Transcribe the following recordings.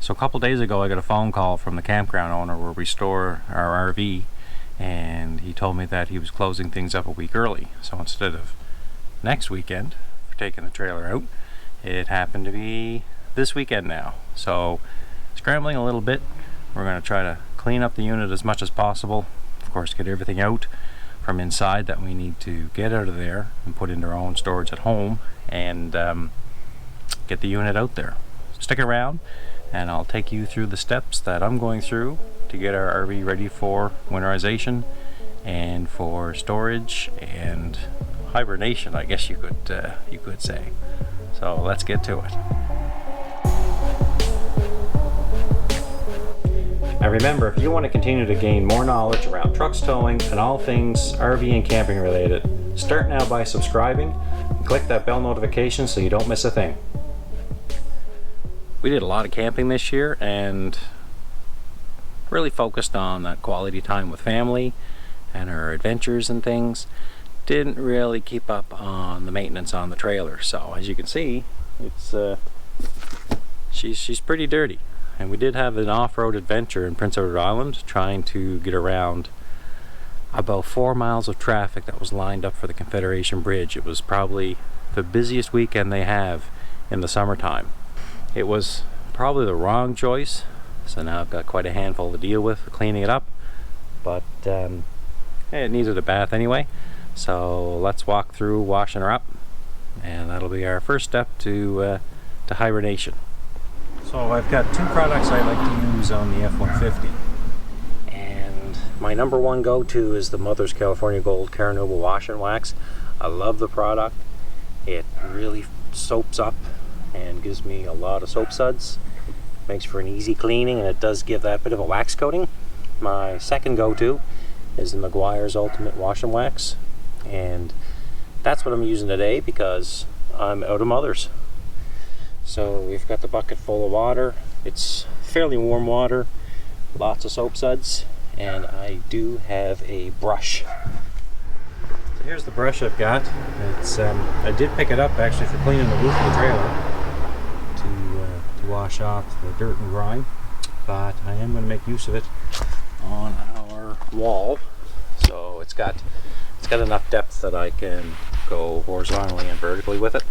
So a couple days ago I got a phone call from the campground owner where we store our RV, and he told me that he was closing things up a week early. So instead of next weekend for taking the trailer out, it happened to be this weekend now. So scrambling a little bit. We're going to try to clean up the unit as much as possible. Of course, get everything out from inside that we need to get out of there and put into our own storage at home, and get the unit out there. Stick around and I'll take you through the steps that I'm going through to get our RV ready for winterization and for storage and hibernation, I guess you could say. So let's get to it. And remember, if you want to continue to gain more knowledge around trucks towing and all things RV and camping related, start now by subscribing and click that bell notification so you don't miss a thing. We did a lot of camping this year and really focused on that quality time with family and our adventures and things. Didn't really keep up on the maintenance on the trailer, so as you can see, it's she's pretty dirty. And we did have an off-road adventure in Prince Edward Island, trying to get around about 4 miles of traffic that was lined up for the Confederation Bridge. It was probably the busiest weekend they have in the summertime. It was probably the wrong choice, so now I've got quite a handful to deal with cleaning it up, but it needed a bath anyway. So let's walk through washing her up, and that'll be our first step to hibernation. So I've got two products I like to use on the F-150, and my number one go-to is the Mother's California Gold Carnauba Wash and Wax. I love the product. It really soaps up and gives me a lot of soap suds. Makes for an easy cleaning, and it does give that bit of a wax coating. My second go-to is the Meguiar's Ultimate Wash and Wax, and that's what I'm using today because I'm out of Mother's. So we've got the bucket full of water. It's fairly warm water, lots of soap suds, and I do have a brush. So here's the brush I've got. It's I did pick it up actually for cleaning the roof of the trailer to wash off the dirt and grime, but I am going to make use of it on our wall. So it's got enough depth that I can go horizontally and vertically with it.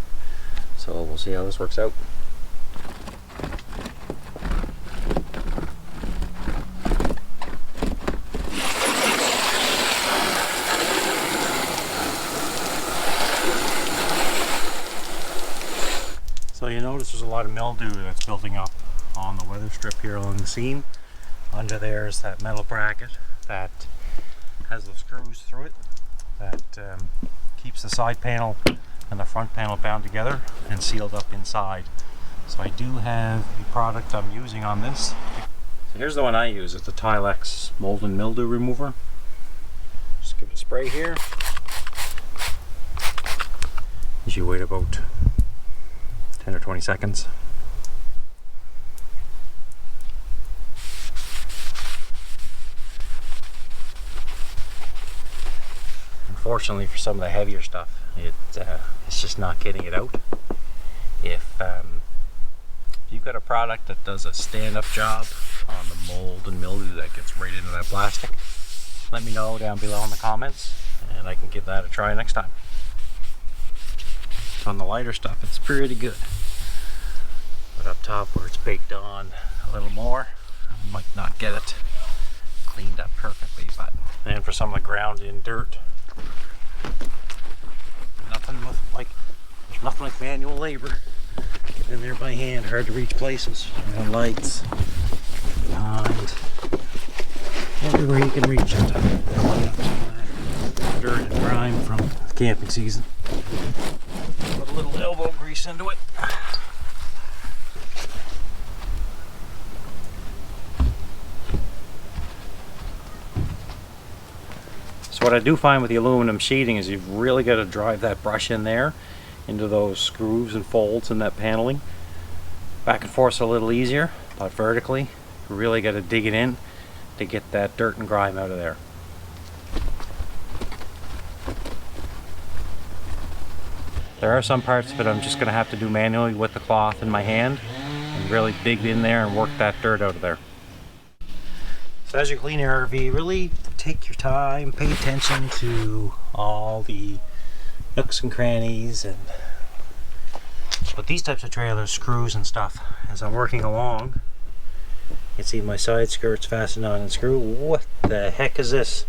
So we'll see how this works out. So you notice there's a lot of mildew that's building up on the weather strip here along the seam. Under there's that metal bracket that has the screws through it that keeps the side panel and the front panel bound together and sealed up inside. So I do have a product I'm using on this. So here's the one I use. It's the Tilex mold and mildew remover. Just give it a spray here. As you wait about 10 or 20 seconds. Unfortunately, for some of the heavier stuff, it's just not getting it out. If you've got a product that does a stand-up job on the mold and mildew that gets right into that plastic, let me know down below in the comments, and I can give that a try next time. On the lighter stuff, it's pretty good, but up top where it's baked on a little more, I might not get it cleaned up perfectly. But and for some of the ground in dirt, there's nothing like manual labor. Getting in there by hand, hard to reach places. You know, lights, behind, everywhere you can reach it. Clean up some of that dirt and grime from the camping season. Put a little elbow grease into it. So what I do find with the aluminum sheeting is you've really got to drive that brush in there into those grooves and folds in that paneling. Back and forth a little easier, but vertically you really got to dig it in to get that dirt and grime out of there. There are some parts of it I'm just going to have to do manually with the cloth in my hand, and really dig in there and work that dirt out of there. So as you clean your RV, really take your time, pay attention to all the nooks and crannies, and with these types of trailers, screws and stuff, as I'm working along, you can see my side skirts fastened on and screw. What the heck is this?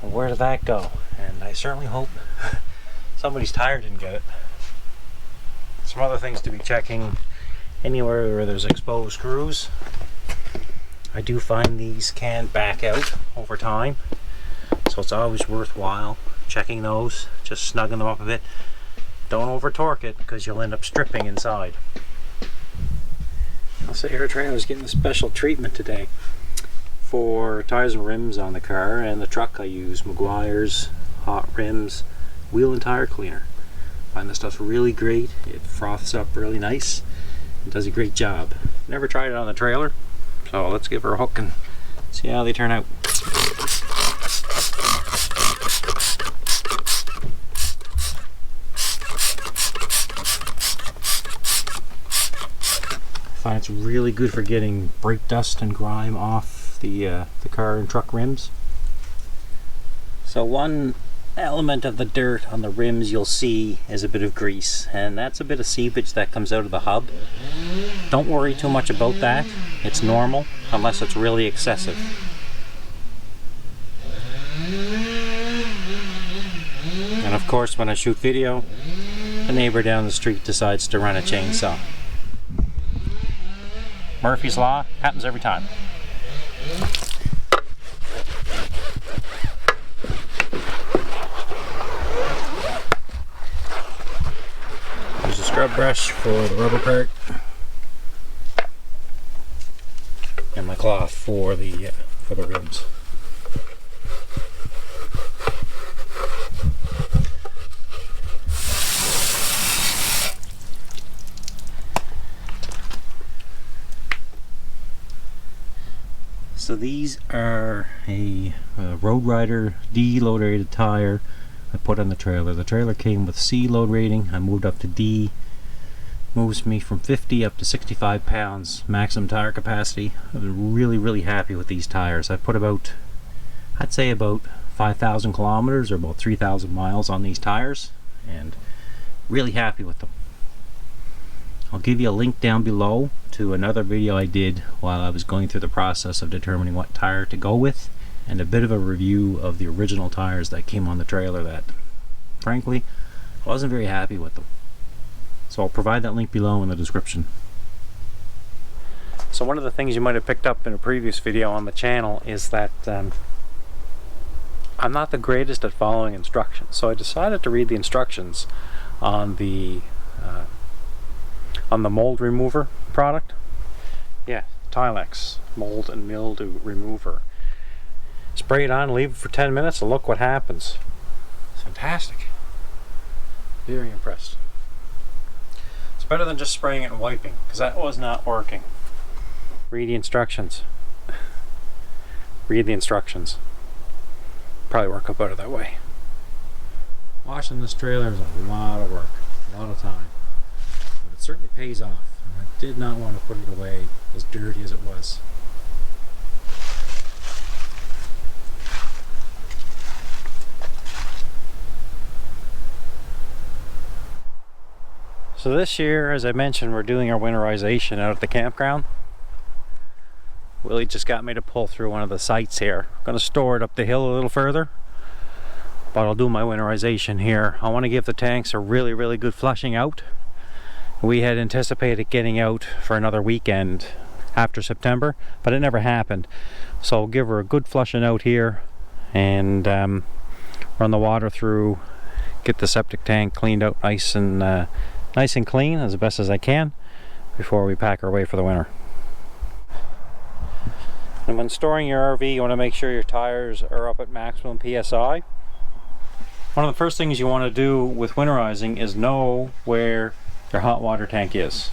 Where did that go? And I certainly hope somebody's tire didn't get it. Some other things to be checking: anywhere where there's exposed screws. I do find these can back out over time, so it's always worthwhile checking those, just snugging them up a bit. Don't over torque it because you'll end up stripping inside. Also, Air Trailer's getting a special treatment today. For tires and rims on the car and the truck, I use Meguiar's Hot Rims Wheel and Tire Cleaner. I find this stuff's really great. It froths up really nice and does a great job. Never tried it on the trailer, so let's give her a hook and see how they turn out. I find it's really good for getting brake dust and grime off the car and truck rims. So one element of the dirt on the rims you'll see is a bit of grease, and that's a bit of seepage that comes out of the hub. Don't worry too much about that. It's normal unless it's really excessive. And of course, when I shoot video, the neighbor down the street decides to run a chainsaw. Murphy's Law happens every time. There's a scrub brush for the rubber part, and my cloth for the rims. So these are a Road Rider D load rated tire I put on the trailer. The trailer came with C load rating. I moved up to D. Moves me from 50 up to 65 pounds maximum tire capacity. I'm really happy with these tires. I put about, I'd say about 5,000 kilometers or about 3,000 miles on these tires, and really happy with them. I'll give you a link down below to another video I did while I was going through the process of determining what tire to go with, and a bit of a review of the original tires that came on the trailer that, frankly, I wasn't very happy with them. So I'll provide that link below in the description. So one of the things you might have picked up in a previous video on the channel is that I'm not the greatest at following instructions. So I decided to read the instructions on the mold remover product. Yeah, Tilex mold and mildew remover. Spray it on, leave it for 10 minutes, and look what happens. It's fantastic. Very impressed. It's better than just spraying it and wiping, because that was not working. Read the instructions. Read the instructions. Probably work out better that way. Washing this trailer is a lot of work, a lot of time. It certainly pays off, and I did not want to put it away as dirty as it was. So this year, as I mentioned, we're doing our winterization out at the campground. Willie just got me to pull through one of the sites here. I'm going to store it up the hill a little further, but I'll do my winterization here. I want to give the tanks a really good flushing out. We had anticipated getting out for another weekend after September, but it never happened. So I'll give her a good flushing out here and run the water through, get the septic tank cleaned out nice and clean as best as I can before we pack our way for the winter. And when storing your RV, you want to make sure your tires are up at maximum PSI. One of the first things you want to do with winterizing is know where your hot water tank is.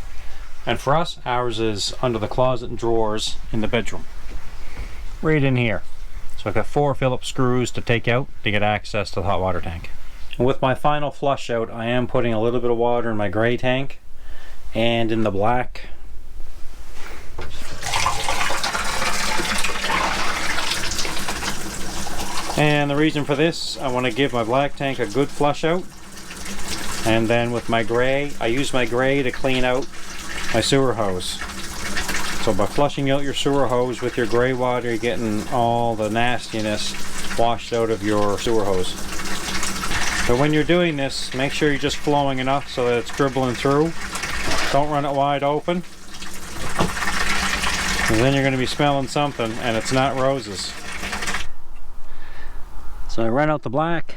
And for us, ours is under the closet and drawers in the bedroom. Right in here. So I've got 4 Phillips screws to take out to get access to the hot water tank. And with my final flush out, I am putting a little bit of water in my gray tank and in the black And the reason for this, I want to give my black tank a good flush out. And then with my gray, I use my gray to clean out my sewer hose. So by flushing out your sewer hose with your gray water, you're getting all the nastiness washed out of your sewer hose. But when you're doing this, make sure you're just flowing enough so that it's dribbling through. Don't run it wide open. And then you're going to be smelling something, and it's not roses. So I run out the black.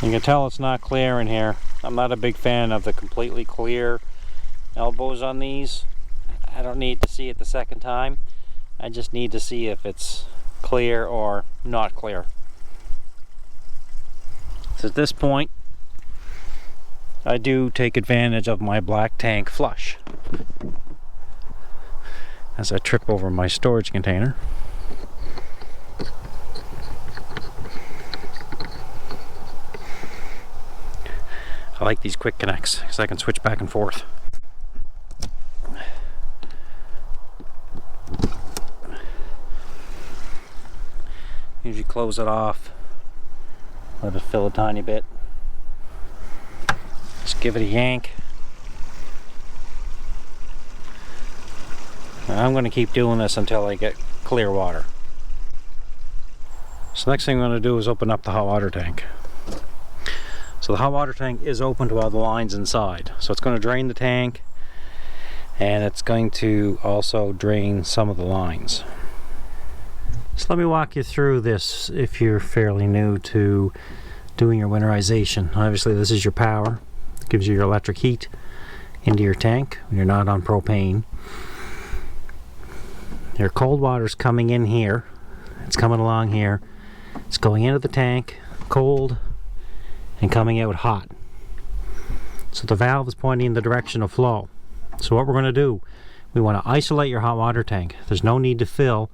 You can tell it's not clear in here. I'm not a big fan of the completely clear elbows on these. I don't need to see it the second time. I just need to see if it's clear or not clear. So at this point, I do take advantage of my black tank flush as I trip over my storage container. I like these quick connects because I can switch back and forth. Usually close it off, let it fill a tiny bit. Just give it a yank. And I'm going to keep doing this until I get clear water. So next thing I'm going to do is open up the hot water tank. So the hot water tank is open to all the lines inside. So it's going to drain the tank, and it's going to also drain some of the lines. So let me walk you through this if you're fairly new to doing your winterization. Obviously this is your power. It gives you your electric heat into your tank when you're not on propane. Your cold water's coming in here. It's coming along here. It's going into the tank cold and coming out hot. So the valve is pointing in the direction of flow. So what we're going to do, we want to isolate your hot water tank. There's no need to fill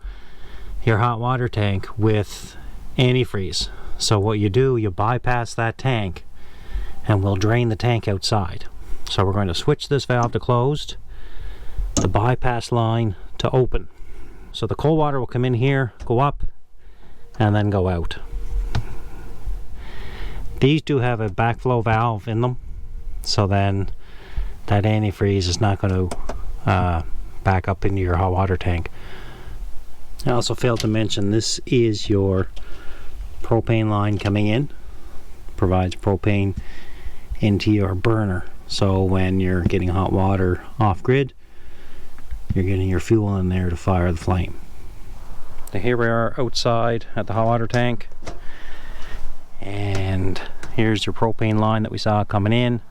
your hot water tank with antifreeze. So what you do, you bypass that tank and we'll drain the tank outside. So we're going to switch this valve to closed, the bypass line to open. So the cold water will come in here, go up, and then go out. These do have a backflow valve in them, so then that antifreeze is not going to back up into your hot water tank. I also failed to mention this is your propane line coming in. Provides propane into your burner, so when you're getting hot water off grid, you're getting your fuel in there to fire the flame. So here we are outside at the hot water tank, and here's your propane line that we saw coming in,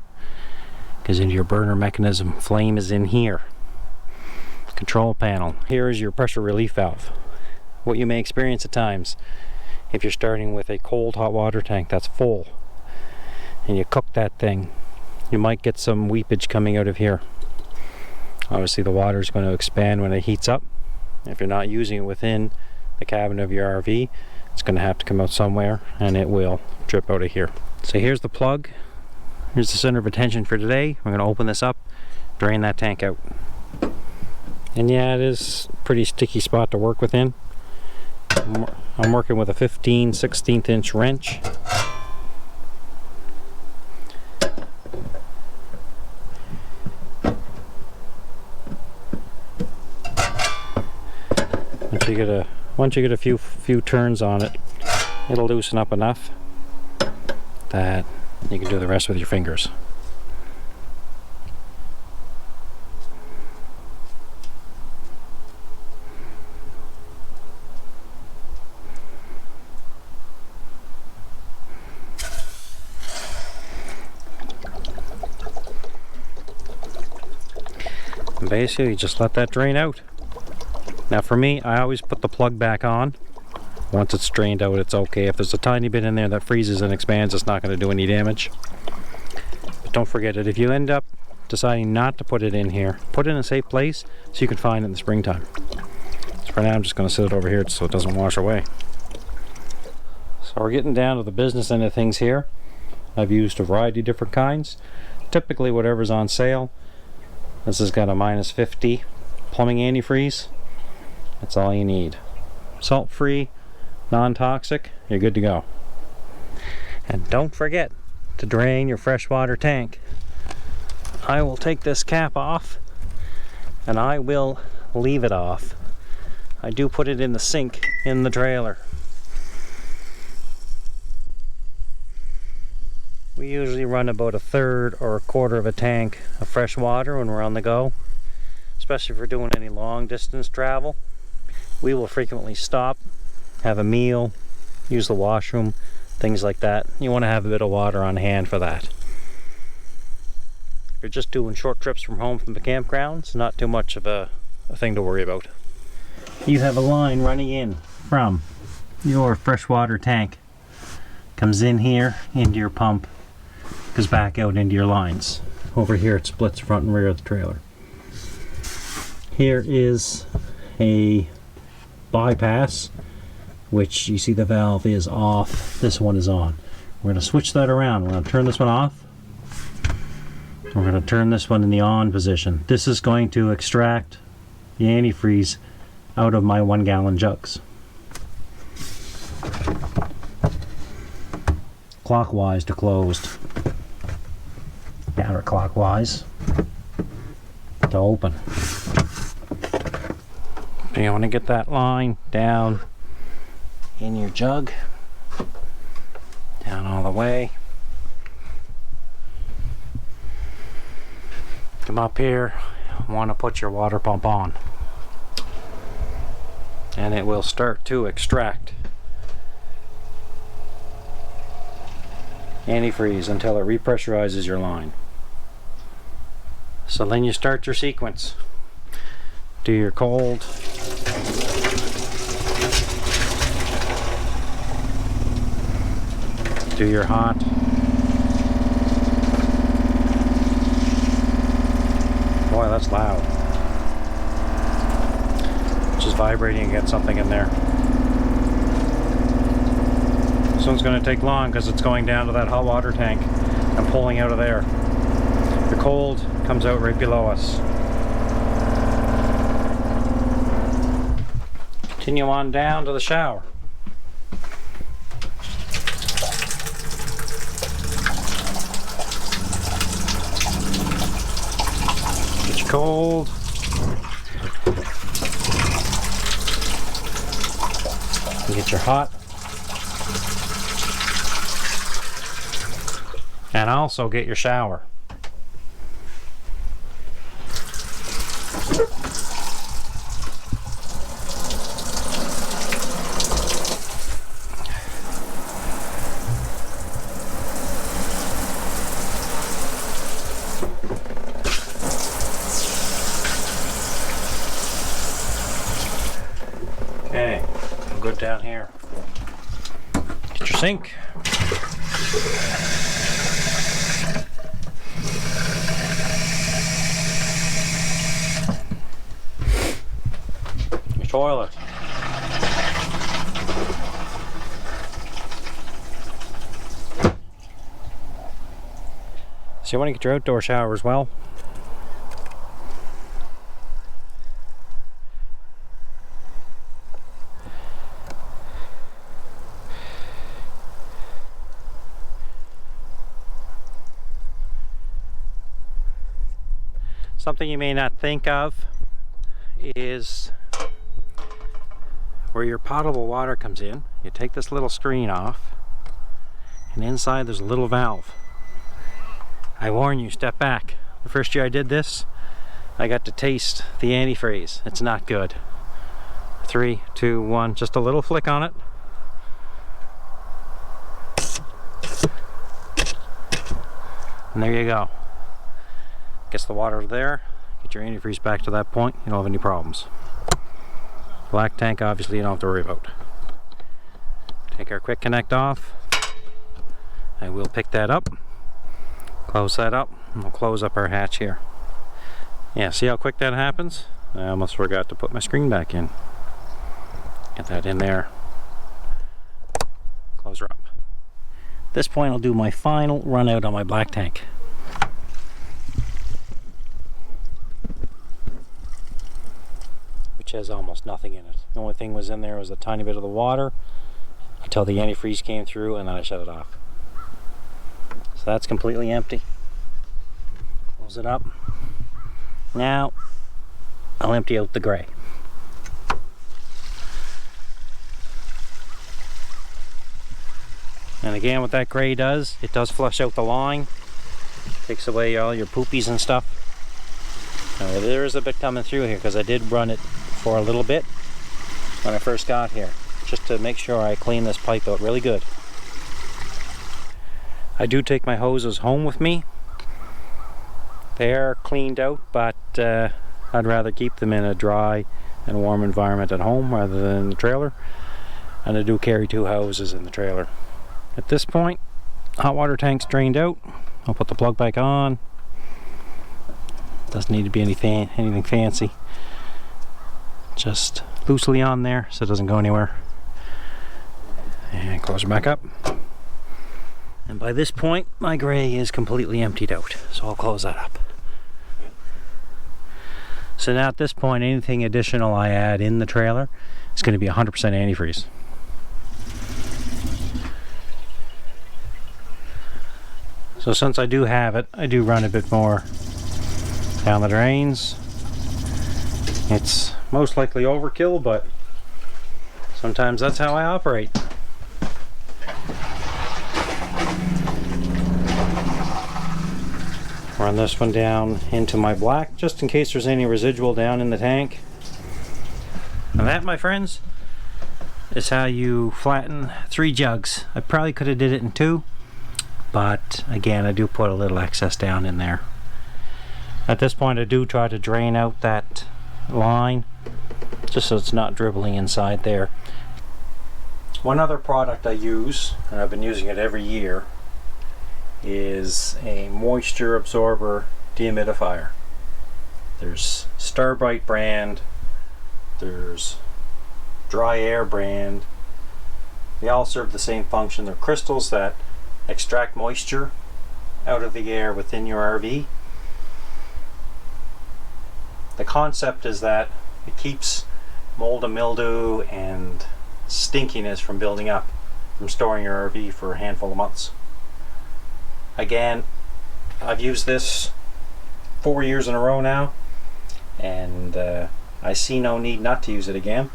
goes into your burner mechanism. Flame is in here. Control panel. Here is your pressure relief valve. What you may experience at times if you're starting with a cold hot water tank that's full and you cook that thing, you might get some weepage coming out of here. Obviously the water is going to expand when it heats up. If you're not using it within the cabin of your RV, it's going to have to come out somewhere, and it will drip out of here. So here's the plug. Here's the center of attention for today. We're going to open this up, drain that tank out. And yeah, it is a pretty sticky spot to work within. I'm working with a 15/16 inch wrench. Once you get a few turns on it, it'll loosen up enough that you can do the rest with your fingers. And basically, you just let that drain out. Now for me, I always put the plug back on. Once it's drained out, it's okay. If there's a tiny bit in there that freezes and expands, it's not going to do any damage. But don't forget it. If you end up deciding not to put it in here, put it in a safe place so you can find it in the springtime. So for now, I'm just going to sit it over here so it doesn't wash away. So we're getting down to the business end of things here. I've used a variety of different kinds. Typically whatever's on sale. This has got a -50 plumbing antifreeze. That's all you need. salt-free, non-toxic, you're good to go. And don't forget to drain your freshwater tank. I will take this cap off and I will leave it off. I do put it in the sink in the trailer. We usually run about a third or a quarter of a tank of fresh water when we're on the go, especially if we're doing any long distance travel. We will frequently stop, have a meal, use the washroom, things like that. You want to have a bit of water on hand for that. If you're just doing short trips from home from the campground, it's not too much of a thing to worry about. You have a line running in from your freshwater tank, comes in here into your pump, goes back out into your lines. Over here it splits front and rear of the trailer. Here is a bypass, which you see the valve is off, this one is on. We're going to switch that around. We're going to turn this one off. We're going to turn this one in the on position. This is going to extract the antifreeze out of my 1 gallon jugs. Clockwise to closed. Counterclockwise to open. So you want to get that line down in your jug, down all the way. Come up here, want to put your water pump on, and it will start to extract antifreeze until it repressurizes your line. So then you start your sequence. Do your cold, do your hot, boy that's loud, just vibrating against something in there. This one's going to take long because it's going down to that hot water tank and pulling out of there. The cold comes out right below us. Continue on down to the shower. Get your cold. And get your hot. And also get your shower. Okay, I'm good down here. Get your sink. Your toilet. So you want to get your outdoor shower as well. Something you may not think of is where your potable water comes in. You take this little screen off, and inside there's a little valve. I warn you, step back. The first year I did this, I got to taste the antifreeze. It's not good. 3, 2, 1, just a little flick on it. And there you go. Gets the water there, get your antifreeze back to that point, you don't have any problems. Black tank, obviously you don't have to worry about. Take our quick connect off. I will pick that up, close that up, and we'll close up our hatch here. Yeah, see how quick that happens? I almost forgot to put my screen back in. Get that in there. Close her up. At this point I'll do my final run out on my black tank. which has almost nothing in it. The only thing was in there was a tiny bit of the water until the antifreeze came through, and then I shut it off. So that's completely empty. Close it up. Now I'll empty out the gray. And again, what that gray does, it does flush out the line, takes away all your poopies and stuff. Now, there is a bit coming through here because I did run it for a little bit when I first got here, just to make sure I clean this pipe out really good. I do take my hoses home with me. They are cleaned out, but I'd rather keep them in a dry and warm environment at home rather than in the trailer. And I do carry 2 hoses in the trailer. At this point, hot water tank's drained out. I'll put the plug back on. Doesn't need to be anything fancy. Just loosely on there so it doesn't go anywhere. And close it back up. And by this point, my gray is completely emptied out. So I'll close that up. So now at this point, anything additional I add in the trailer is going to be 100% antifreeze. So since I do have it, I do run a bit more down the drains. It's most likely overkill, but sometimes that's how I operate. Run this one down into my black just in case there's any residual down in the tank. And that, my friends, is how you flatten 3 jugs. I probably could have did it in 2, but again, I do put a little excess down in there. At this point, I do try to drain out that line just so it's not dribbling inside there. One other product I use, and I've been using it every year, is a moisture absorber dehumidifier. There's Starbright brand, there's Dry Air brand. They all serve the same function. They're crystals that extract moisture out of the air within your RV. The concept is that it keeps mold and mildew and stinkiness from building up from storing your RV for a handful of months. Again, I've used this 4 years in a row now, and I see no need not to use it again.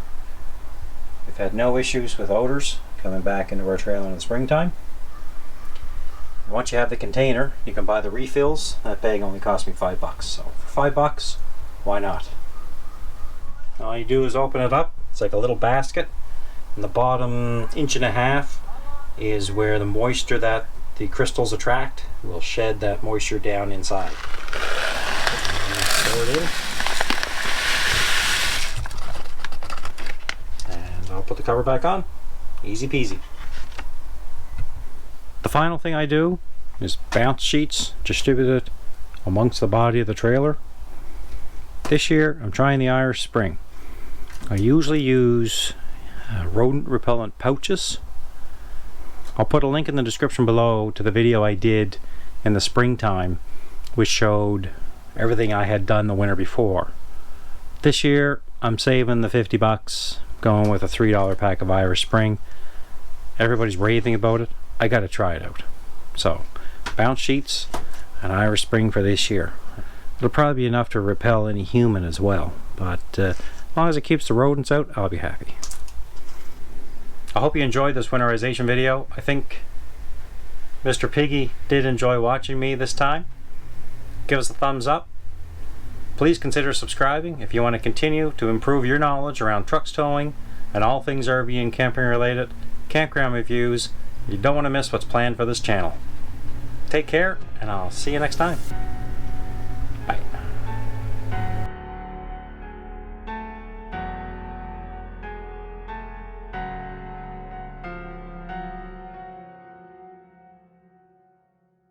We've had no issues with odors coming back into our trailer in the springtime. Once you have the container, you can buy the refills. That bag only cost me $5, so for $5, why not? All you do is open it up. It's like a little basket, and the bottom 1.5 inches is where the moisture that the crystals attract will shed that moisture down inside. Throw it in. And I'll put the cover back on. Easy peasy. The final thing I do is bounce sheets distributed amongst the body of the trailer. This year I'm trying the Irish Spring. I usually use rodent repellent pouches. I'll put a link in the description below to the video I did in the springtime, which showed everything I had done the winter before. This year I'm saving the $50, going with a $3 pack of Irish Spring. Everybody's raving about it. I gotta try it out. So, bounce sheets and Irish Spring for this year. It'll probably be enough to repel any human as well, but as long as it keeps the rodents out, I'll be happy. I hope you enjoyed this winterization video. I think Mr. Piggy did enjoy watching me this time. Give us a thumbs up. Please consider subscribing if you want to continue to improve your knowledge around trucks towing and all things RV and camping related, campground reviews. You don't want to miss what's planned for this channel. Take care, and I'll see you next time.